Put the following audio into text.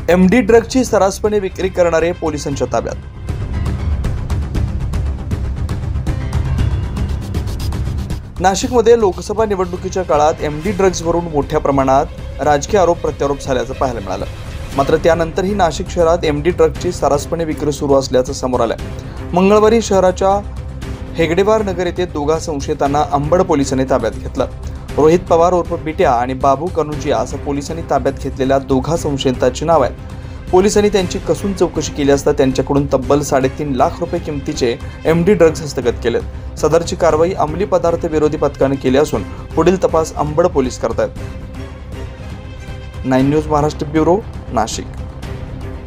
MD ड्रग्जची सर्रासपणे विक्री करणारे पोलिसांच्या ताब्यात। नाशिकमध्ये लोकसभा निवडणुकीच्या काळात एमडी ड्रग्जवरून मोठ्या प्रमाणात राजकीय आरोप प्रत्यारोप झाल्याचं पाहायला मिळालं। मात्र त्यानंतरही नाशिक शहरात एमडी ड्रग्जची सर्रासपणे विक्री सुरू असल्याचं समोर आलं। मंगळवारी शहराच्या हेगडेवार नगर येथे दोघा संशयितांना अंबड पोलिसांनी ताब्यात घेतलं। रोहित पवार उर्फ बिट्या आणि बाबू कनुजिया असं पोलिसांनी ताब्यात घेतलेल्या दोघा संशयितांची नाव आहेत। पोलिसांनी त्यांची कसून चौकशी केली असता त्यांच्याकडून तब्बल 3.5 लाख रुपये किमतीचे एमडी ड्रग्ज हस्तगत केलेत। सदरची कारवाई अंमली पदार्थ विरोधी पथकाने केली असून पुढील तपास अंबड पोलीस करतायत। 9 न्यूज महाराष्ट्र ब्युरो, नाशिक।